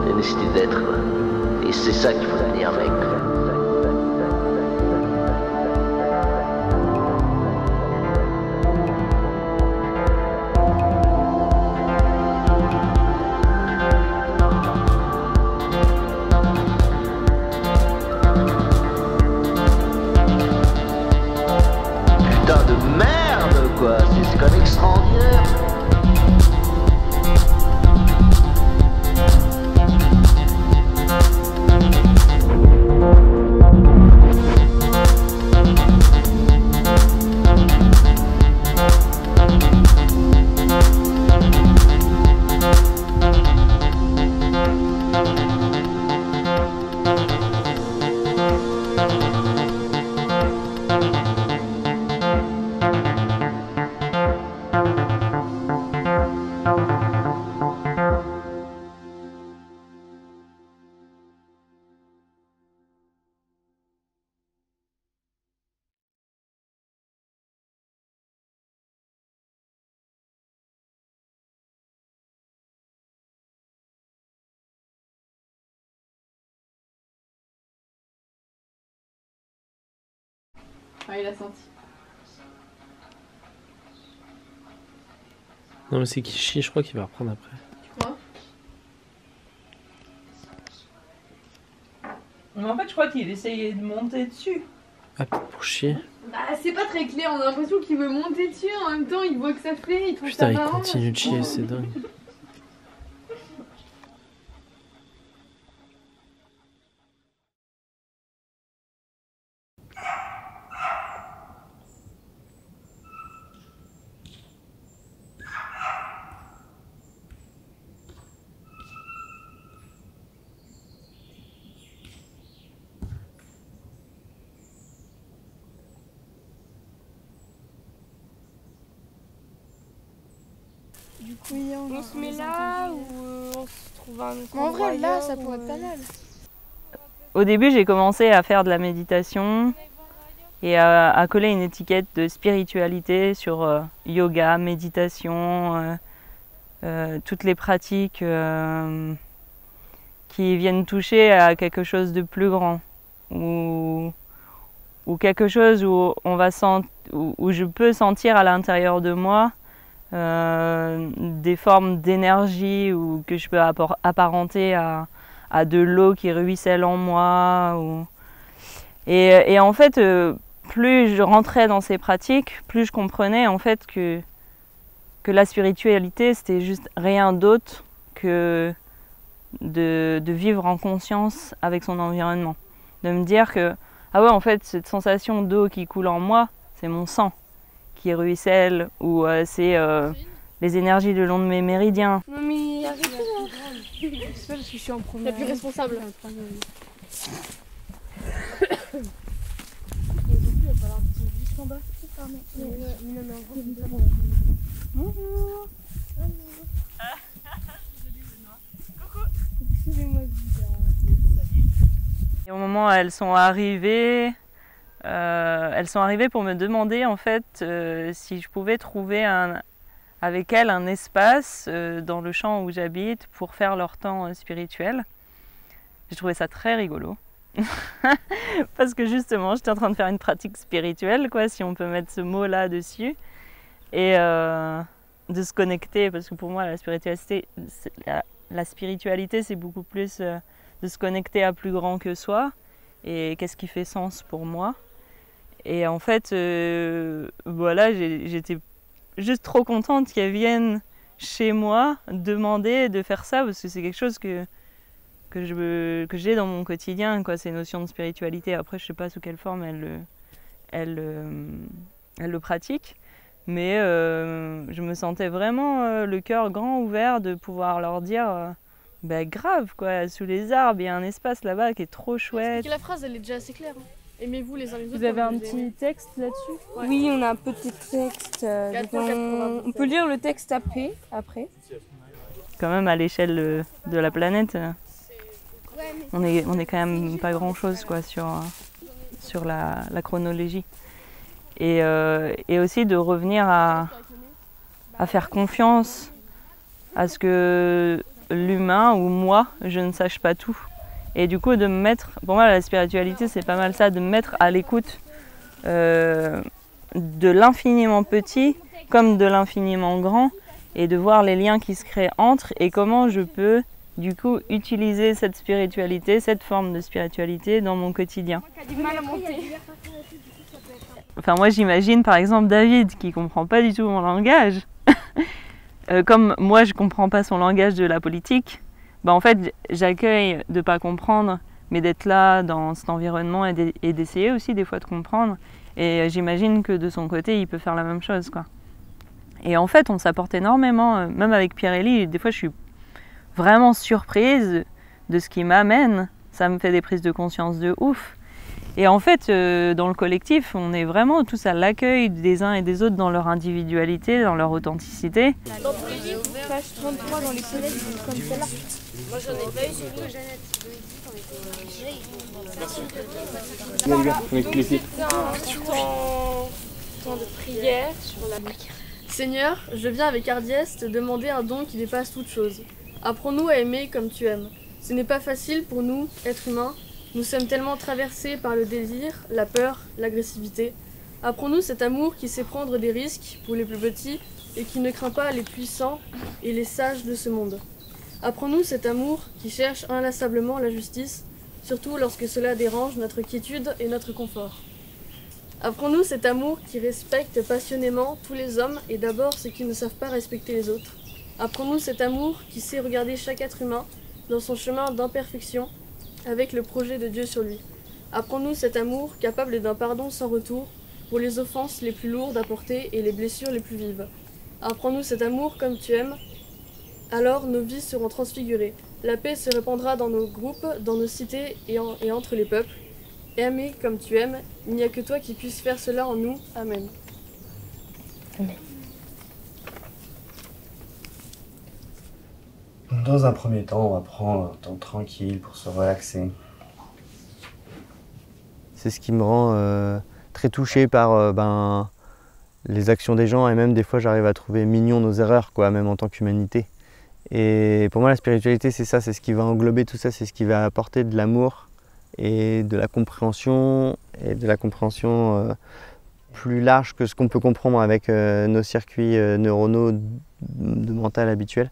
La nécessité d'être, et c'est ça qu'il faut tenir avec. Putain de merde, quoi, c'est quand même extraordinaire. Ah, il a senti. Non mais c'est qu'il chie, je crois qu'il va reprendre après. Tu crois? Mais en fait, je crois qu'il essayait de monter dessus. Ah, peut-être pour chier. Bah, c'est pas très clair, on a l'impression qu'il veut monter dessus, en même temps il voit que ça fait, il trouve Putain, ça il marrant. continue de chier, c'est dingue. Du coup, on se met là ou on se trouve un autre En vrai, là, endroit ça ailleurs, pourrait être pas mal. Au début, j'ai commencé à faire de la méditation et à coller une étiquette de spiritualité sur yoga, méditation, toutes les pratiques qui viennent toucher à quelque chose de plus grand ou quelque chose où où je peux sentir à l'intérieur de moi des formes d'énergie ou que je peux apparenter à de l'eau qui ruisselle en moi. Et en fait, plus je rentrais dans ces pratiques, plus je comprenais en fait que la spiritualité, c'était juste rien d'autre que de vivre en conscience avec son environnement. De me dire que, ah ouais, en fait, cette sensation d'eau qui coule en moi, c'est mon sang qui ruisselle, ou c'est les énergies le long de mes méridiens. Non mais arrêtez là. C'est pas parce que je suis en première. La plus responsable. Bonjour. Excusez-moi. Et au moment où elles sont arrivées pour me demander en fait si je pouvais trouver avec elles un espace dans le champ où j'habite pour faire leur temps spirituel. J'ai trouvé ça très rigolo. Parce que justement, j'étais en train de faire une pratique spirituelle, quoi, si on peut mettre ce mot-là dessus. Et de se connecter, parce que pour moi, la spiritualité, c'est beaucoup plus de se connecter à plus grand que soi. Et qu'est-ce qui fait sens pour moi. Et en fait, voilà, j'étais juste trop contente qu'elles viennent chez moi demander de faire ça, parce que c'est quelque chose que j'ai dans mon quotidien, quoi, ces notions de spiritualité. Après, je ne sais pas sous quelle forme elles le pratiquent, mais je me sentais vraiment le cœur grand ouvert de pouvoir leur dire bah, grave, quoi, sous les arbres, il y a un espace là-bas qui est trop chouette. La phrase, elle est déjà assez claire. Aimez-vous les uns les autres. Vous avez un petit texte là-dessus? Ouais. Oui, on a un petit texte. On peut lire le texte après. Quand même, à l'échelle de la planète, on est quand même pas grand-chose, quoi, sur la chronologie. Et aussi de revenir à faire confiance à ce que l'humain ou moi, je ne sache pas tout. Et du coup, de me mettre, pour moi, la spiritualité, c'est pas mal ça, de me mettre à l'écoute de l'infiniment petit comme de l'infiniment grand et de voir les liens qui se créent entre et comment je peux, du coup, utiliser cette spiritualité, cette forme de spiritualité dans mon quotidien. Enfin, moi, j'imagine, par exemple, David, qui comprend pas du tout mon langage. Comme moi, je comprends pas son langage de la politique, en fait, j'accueille de pas comprendre, mais d'être là dans cet environnement et d'essayer aussi des fois de comprendre. Et j'imagine que de son côté, il peut faire la même chose, quoi. Et en fait, on s'apporte énormément, même avec Pierre-Élie, des fois, je suis vraiment surprise de ce qui m'amène. Ça me fait des prises de conscience de ouf. Et en fait, dans le collectif, on est vraiment tous à l'accueil des uns et des autres dans leur individualité, dans leur authenticité. Dans tous les livres, page 33 dans les soleils, comme celle-là. Moi j'en ai pas eu sur nous, Jeannette. Temps de prière sur la prière. Seigneur, je viens avec hardiesse te demander un don qui dépasse toute chose. Apprends-nous à aimer comme tu aimes. Ce n'est pas facile pour nous, êtres humains. Nous sommes tellement traversés par le désir, la peur, l'agressivité. Apprends-nous cet amour qui sait prendre des risques pour les plus petits et qui ne craint pas les puissants et les sages de ce monde. Apprends-nous cet amour qui cherche inlassablement la justice, surtout lorsque cela dérange notre quiétude et notre confort. Apprends-nous cet amour qui respecte passionnément tous les hommes et d'abord ceux qui ne savent pas respecter les autres. Apprends-nous cet amour qui sait regarder chaque être humain dans son chemin d'imperfection avec le projet de Dieu sur lui. Apprends-nous cet amour capable d'un pardon sans retour pour les offenses les plus lourdes à porter et les blessures les plus vives. Apprends-nous cet amour comme tu aimes, alors nos vies seront transfigurées. La paix se répandra dans nos groupes, dans nos cités et entre les peuples. Aimer comme tu aimes, il n'y a que toi qui puisses faire cela en nous. Amen. Amen. Dans un premier temps, on va prendre un temps tranquille pour se relaxer. C'est ce qui me rend très touché par les actions des gens et même des fois j'arrive à trouver mignon nos erreurs, quoi, même en tant qu'humanité. Et pour moi la spiritualité c'est ça, c'est ce qui va englober tout ça, c'est ce qui va apporter de l'amour et de la compréhension plus large que ce qu'on peut comprendre avec nos circuits neuronaux de mental habituels.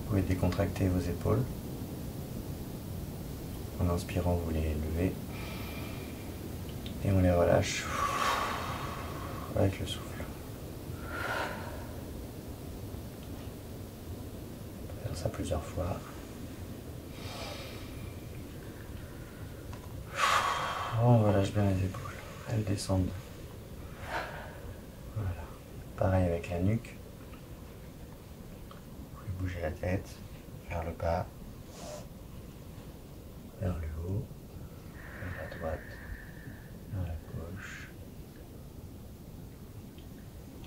Vous pouvez décontracter vos épaules. En inspirant, vous les levez et on les relâche avec le souffle. On peut faire ça plusieurs fois. On relâche bien les épaules, elles descendent. Voilà. Pareil avec la nuque. Vous pouvez bouger la tête vers le bas, vers le haut, vers la droite, vers la gauche.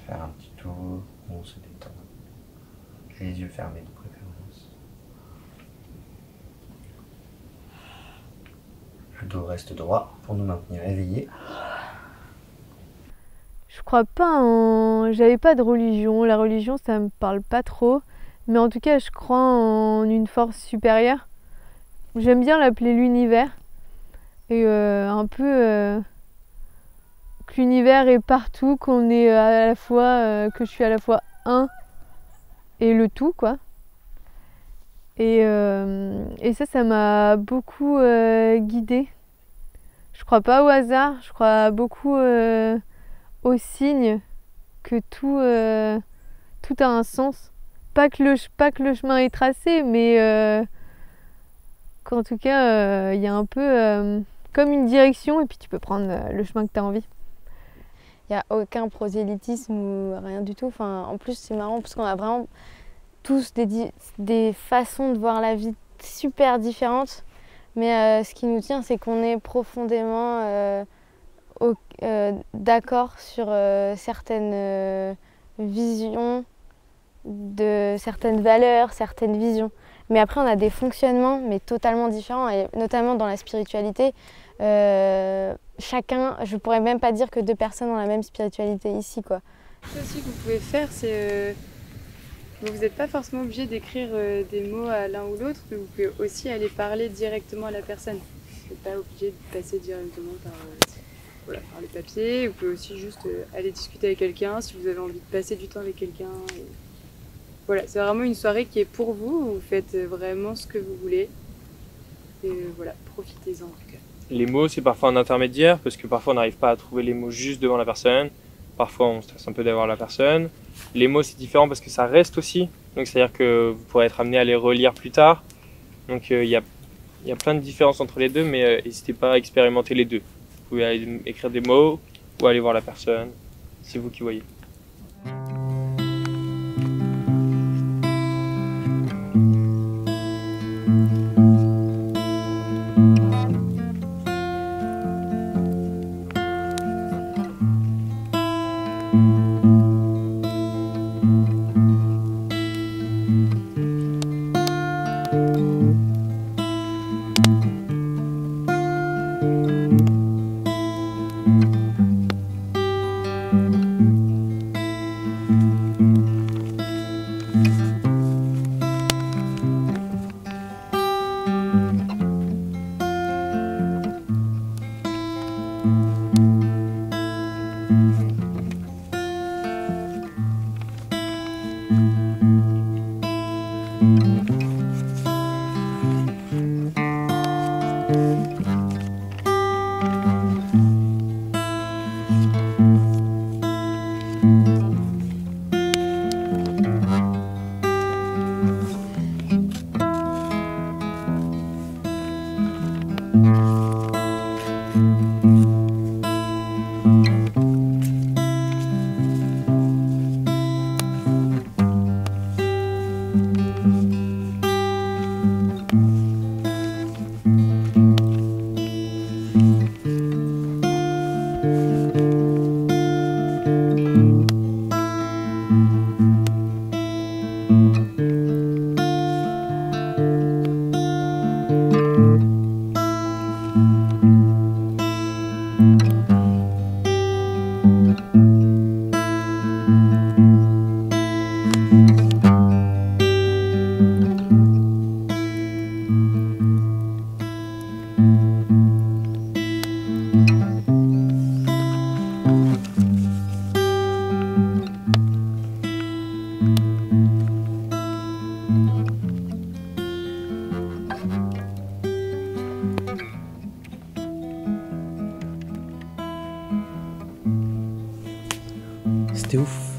Faire un petit tour, on se détend. Les yeux fermés de préférence. Le dos reste droit pour nous maintenir éveillés. Je crois pas en... J'avais pas de religion. La religion, ça me parle pas trop. Mais en tout cas, je crois en une force supérieure. J'aime bien l'appeler l'univers. Et un peu... que l'univers est partout, qu'on est à la fois... que je suis à la fois un et le tout, quoi. Et ça m'a beaucoup guidée. Je crois pas au hasard, je crois beaucoup aux signes, que tout a un sens. Pas que le chemin est tracé, mais qu'en tout cas, il y a un peu comme une direction et puis tu peux prendre le chemin que tu as envie. Il n'y a aucun prosélytisme ou rien du tout. Enfin, en plus, c'est marrant parce qu'on a vraiment tous des façons de voir la vie super différentes. Mais ce qui nous tient, c'est qu'on est profondément d'accord sur certaines visions, de certaines valeurs, certaines visions. Mais après, on a des fonctionnements, mais totalement différents, et notamment dans la spiritualité. Chacun, je pourrais même pas dire que deux personnes ont la même spiritualité ici, quoi. Ce aussi que vous pouvez faire, c'est Bon, vous n'êtes pas forcément obligé d'écrire des mots à l'un ou l'autre, mais vous pouvez aussi aller parler directement à la personne. Vous n'êtes pas obligé de passer directement par le papier. Vous pouvez aussi juste aller discuter avec quelqu'un si vous avez envie de passer du temps avec quelqu'un. Et... Voilà, c'est vraiment une soirée qui est pour vous. Vous faites vraiment ce que vous voulez. Et voilà, profitez-en en tout cas. Les mots, c'est parfois un intermédiaire, parce que parfois on n'arrive pas à trouver les mots juste devant la personne. Parfois on stresse un peu d'avoir la personne. Les mots, c'est différent parce que ça reste aussi. Donc c'est-à-dire que vous pourrez être amené à les relire plus tard. Donc il y a plein de différences entre les deux, mais n'hésitez pas à expérimenter les deux. Vous pouvez aller écrire des mots ou aller voir la personne. C'est vous qui voyez. C'était ouf.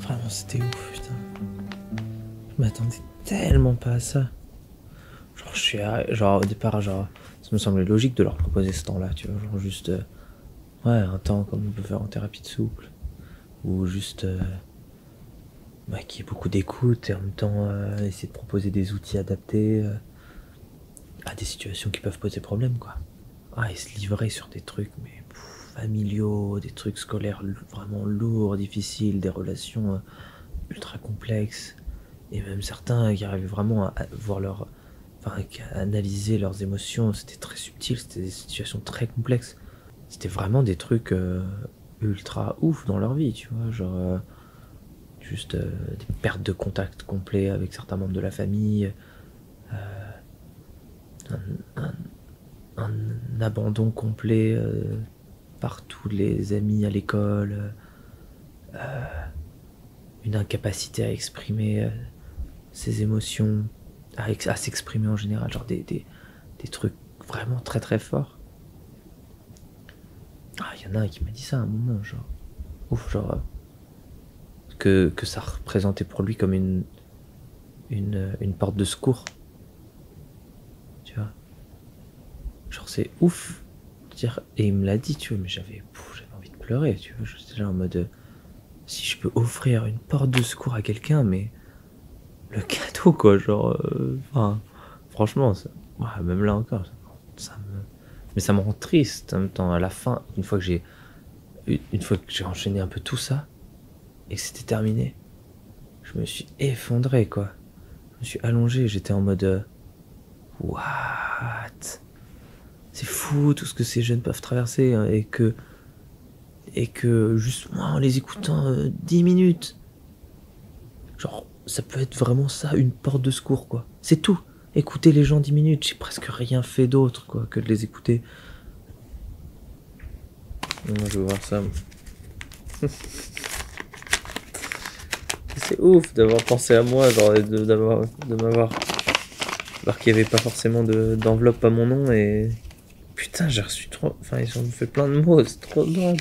Vraiment, c'était ouf, putain. Je m'attendais tellement pas à ça. Genre, au départ, genre, ça me semblait logique de leur proposer ce temps-là, tu vois. Genre, juste, ouais, un temps comme on peut faire en thérapie de souple. Ou juste, qu'il y ait beaucoup d'écoute et en même temps, essayer de proposer des outils adaptés à des situations qui peuvent poser problème, quoi. Et se livrer sur des trucs, mais familiaux, des trucs scolaires vraiment lourds, difficiles, des relations ultra complexes, et même certains qui arrivaient vraiment à voir à analyser leurs émotions. C'était très subtil, c'était des situations très complexes. C'était vraiment des trucs ultra ouf dans leur vie, tu vois, genre juste des pertes de contact complets avec certains membres de la famille, un abandon complet par tous les amis à l'école, une incapacité à exprimer ses émotions, à s'exprimer en général, genre des trucs vraiment très très forts. Il y en a un qui m'a dit ça à un moment, genre ouf, genre que ça représentait pour lui comme une porte de secours, tu vois, genre c'est ouf. Et il me l'a dit, tu vois, mais j'avais envie de pleurer, tu vois. J'étais là en mode, si je peux offrir une porte de secours à quelqu'un, mais le cadeau, quoi, genre, franchement, même là encore, mais ça me rend triste en même temps. À la fin, une fois que j'ai enchaîné un peu tout ça et que c'était terminé, je me suis effondré, quoi. Je me suis allongé, j'étais en mode, what? C'est fou tout ce que ces jeunes peuvent traverser, hein, et que juste moi en les écoutant 10 minutes, Genre, ça peut être vraiment ça, une porte de secours, quoi. C'est tout. Écouter les gens 10 minutes, j'ai presque rien fait d'autre, quoi, que de les écouter. Moi, je veux voir ça. C'est ouf d'avoir pensé à moi, genre de m'avoir. Alors qu'il n'y avait pas forcément d'enveloppe à mon nom et. Putain, j'ai reçu trop. Enfin, ils ont fait plein de mots, c'est trop drôle.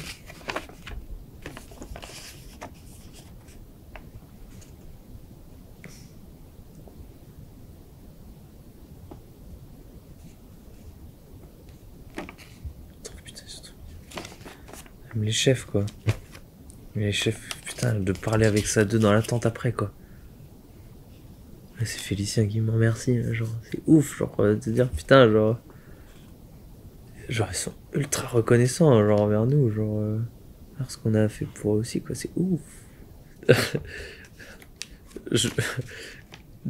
Putain, même les chefs, quoi. Mais les chefs, putain, de parler avec ça d'eux dans la tente après, quoi. C'est Félicien qui me remercie, genre, c'est ouf, genre, de dire, putain, genre, ils sont ultra reconnaissants, genre, envers nous, genre, ce qu'on a fait pour eux aussi, quoi, c'est ouf.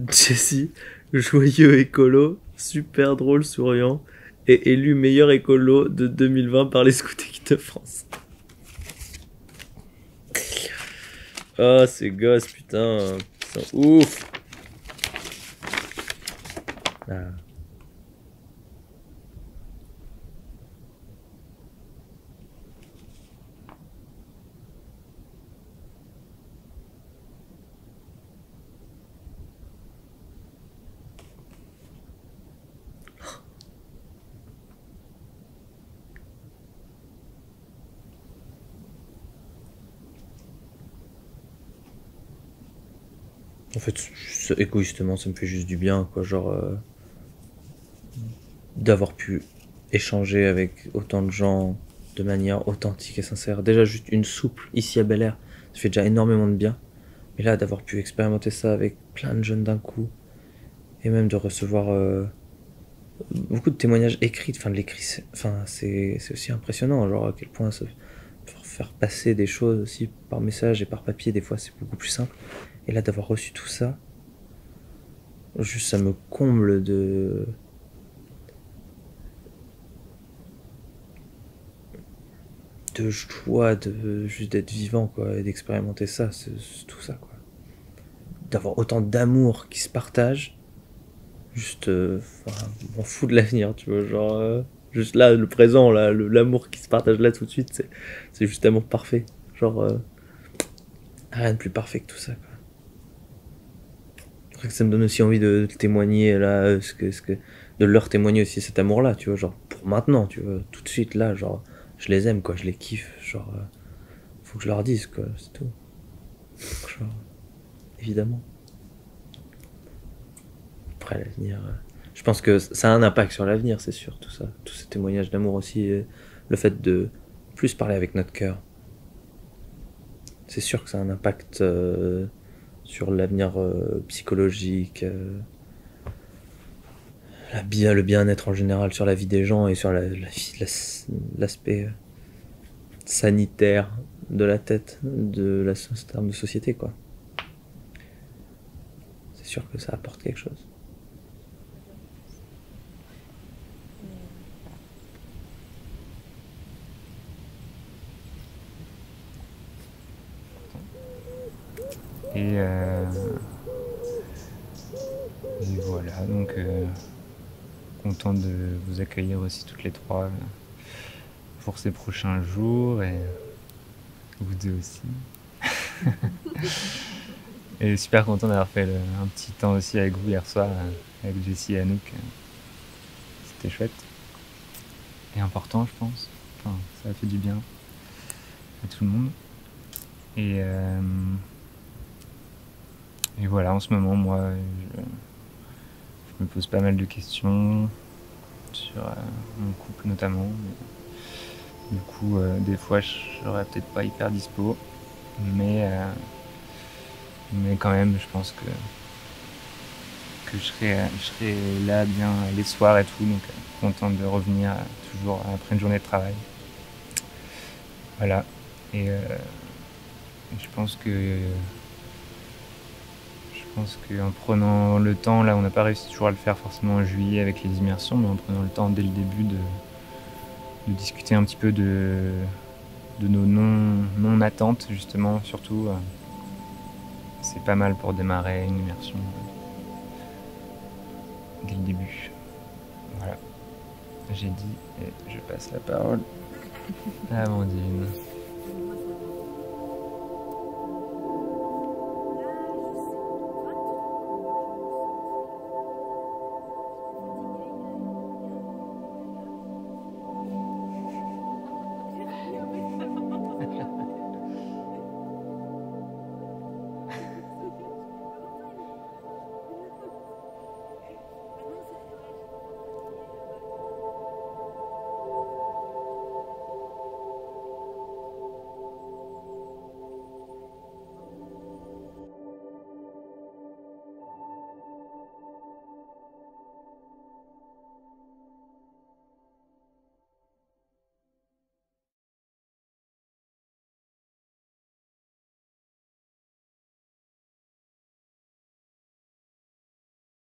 Jessie, joyeux écolo, super drôle, souriant, et élu meilleur écolo de 2020 par les Scouts Équipes de France. Oh, ces gosses, putain, ils sont ouf. Ah. En fait, égoïstement, ça me fait juste du bien, quoi, genre d'avoir pu échanger avec autant de gens de manière authentique et sincère. Déjà juste une soupe ici à Bel Air, ça fait déjà énormément de bien. Mais là, d'avoir pu expérimenter ça avec plein de jeunes d'un coup, et même de recevoir beaucoup de témoignages écrits, enfin de l'écrit, c'est aussi impressionnant, genre à quel point faire passer des choses aussi par message et par papier, des fois c'est beaucoup plus simple. Et là, d'avoir reçu tout ça, juste ça me comble de joie, juste d'être vivant, quoi, et d'expérimenter ça, c'est tout ça, quoi. D'avoir autant d'amour qui se partage, juste, je m'en fous de l'avenir, tu vois, genre, juste là, le présent, là, l'amour qui se partage là tout de suite, c'est juste amour parfait, genre, rien de plus parfait que tout ça, quoi. Après que ça me donne aussi envie de témoigner, là, de leur témoigner aussi cet amour-là, tu vois, genre, pour maintenant, tu vois, tout de suite, là, genre, je les aime, quoi, je les kiffe, genre, faut que je leur dise, quoi, c'est tout. Genre, évidemment. Après, l'avenir, je pense que ça a un impact sur l'avenir, c'est sûr, tout ça, tous ces témoignages d'amour aussi, le fait de plus parler avec notre cœur. C'est sûr que ça a un impact sur l'avenir psychologique, le bien-être en général, sur la vie des gens et sur l'aspect sanitaire de la tête de en termes de société, quoi. C'est sûr que ça apporte quelque chose. Et voilà, donc content de vous accueillir aussi toutes les trois pour ces prochains jours, et vous deux aussi. Et super content d'avoir fait un petit temps aussi avec vous hier soir, avec Jessie et Anouk. C'était chouette et important, je pense. Enfin, ça a fait du bien à tout le monde. Et voilà, en ce moment, moi, je me pose pas mal de questions sur mon couple notamment. Du coup, des fois, je serais peut-être pas hyper dispo, mais quand même, je pense que je serai là bien les soirs et tout, donc content de revenir toujours après une journée de travail. Voilà, et je pense qu'en prenant le temps, là on n'a pas réussi toujours à le faire forcément en juillet avec les immersions, mais en prenant le temps dès le début de discuter un petit peu de nos non-attentes justement, surtout c'est pas mal pour démarrer une immersion dès le début. Voilà, j'ai dit et je passe la parole à Amandine.